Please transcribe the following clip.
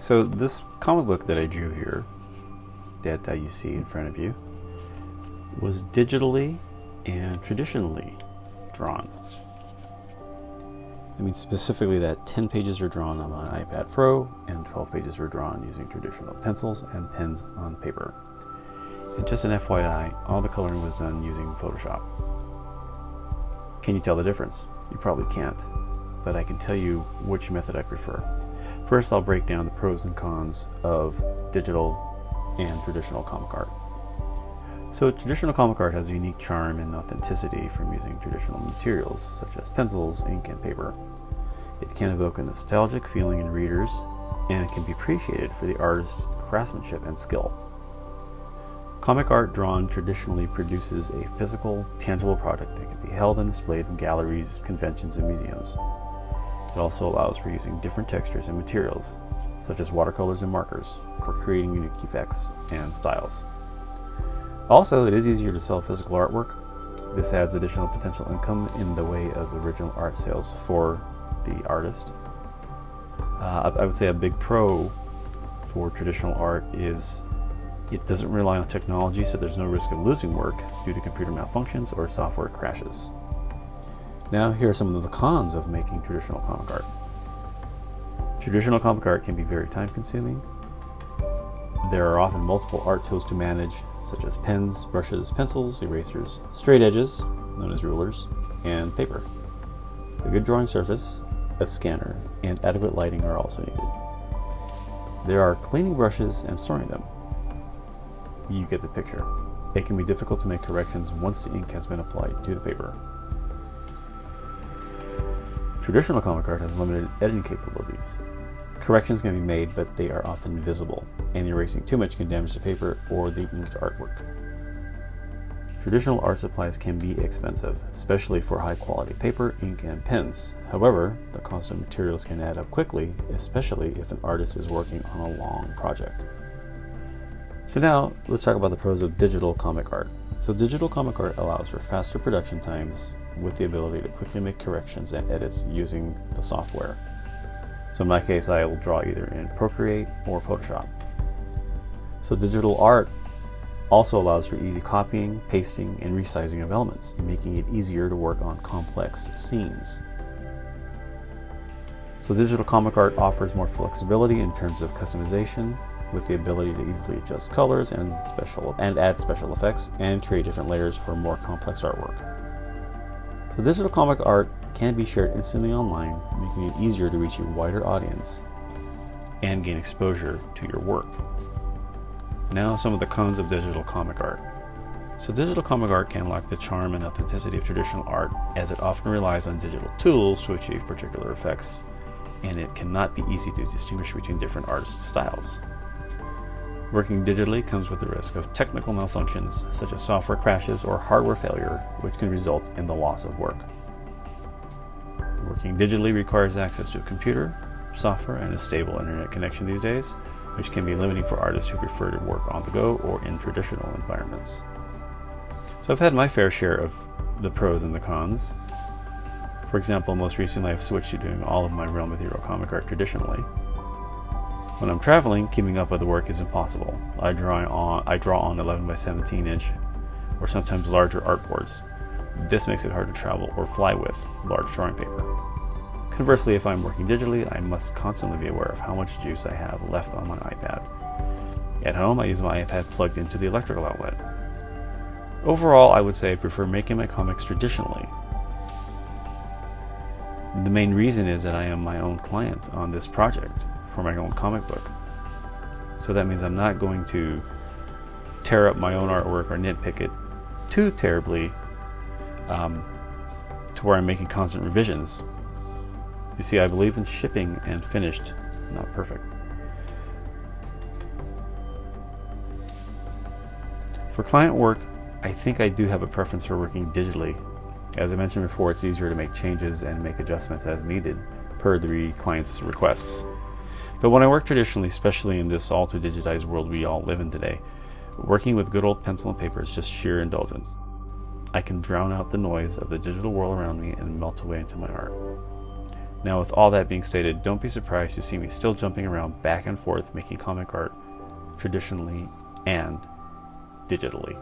So this comic book that I drew here, that you see in front of you, was digitally and traditionally drawn. I mean specifically that 10 pages are drawn on my iPad Pro and 12 pages were drawn using traditional pencils and pens on paper. And just an FYI, all the coloring was done using Photoshop. Can you tell the difference? You probably can't, but I can tell you which method I prefer. First, I'll break down the pros and cons of digital and traditional comic art. So traditional comic art has a unique charm and authenticity from using traditional materials such as pencils, ink, and paper. It can evoke a nostalgic feeling in readers, and it can be appreciated for the artist's craftsmanship and skill. Comic art drawn traditionally produces a physical, tangible product that can be held and displayed in galleries, conventions, and museums. It also allows for using different textures and materials, such as watercolors and markers, for creating unique effects and styles. Also, it is easier to sell physical artwork. This adds additional potential income in the way of original art sales for the artist. I would say a big pro for traditional art is it doesn't rely on technology, so there's no risk of losing work due to computer malfunctions or software crashes. Now, here are some of the cons of making traditional comic art. Traditional comic art can be very time-consuming. There are often multiple art tools to manage, such as pens, brushes, pencils, erasers, straight edges, known as rulers, and paper. A good drawing surface, a scanner, and adequate lighting are also needed. There are cleaning brushes and storing them. You get the picture. It can be difficult to make corrections once the ink has been applied to the paper. Traditional comic art has limited editing capabilities. Corrections can be made, but they are often invisible, and erasing too much can damage the paper or the inked artwork. Traditional art supplies can be expensive, especially for high-quality paper, ink, and pens. However, the cost of materials can add up quickly, especially if an artist is working on a long project. So now, let's talk about the pros of digital comic art. So digital comic art allows for faster production times with the ability to quickly make corrections and edits using the software. So in my case, I will draw either in Procreate or Photoshop. So digital art also allows for easy copying, pasting, and resizing of elements, making it easier to work on complex scenes. So digital comic art offers more flexibility in terms of customization, with the ability to easily adjust colors and add special effects and create different layers for more complex artwork. So digital comic art can be shared instantly online, making it easier to reach a wider audience and gain exposure to your work. Now, some of the cons of digital comic art. So digital comic art can lack the charm and authenticity of traditional art, as it often relies on digital tools to achieve particular effects, and it cannot be easy to distinguish between different artist styles. Working digitally comes with the risk of technical malfunctions, such as software crashes or hardware failure, which can result in the loss of work. Working digitally requires access to a computer, software, and a stable internet connection these days, which can be limiting for artists who prefer to work on the go or in traditional environments. So I've had my fair share of the pros and the cons. For example, most recently I've switched to doing all of my Realm Ethereal comic art traditionally. When I'm traveling, keeping up with the work is impossible. I draw on 11 by 17 inch or sometimes larger artboards. This makes it hard to travel or fly with large drawing paper. Conversely, if I'm working digitally, I must constantly be aware of how much juice I have left on my iPad. At home, I use my iPad plugged into the electrical outlet. Overall, I would say I prefer making my comics traditionally. The main reason is that I am my own client on this project for my own comic book. So that means I'm not going to tear up my own artwork or nitpick it too terribly to where I'm making constant revisions. You see, I believe in shipping and finished, not perfect. For client work, I think I do have a preference for working digitally. As I mentioned before, it's easier to make changes and make adjustments as needed per the client's requests. But when I work traditionally, especially in this all too digitized world we all live in today, working with good old pencil and paper is just sheer indulgence. I can drown out the noise of the digital world around me and melt away into my art. Now, with all that being stated, don't be surprised to see me still jumping around back and forth making comic art traditionally and digitally.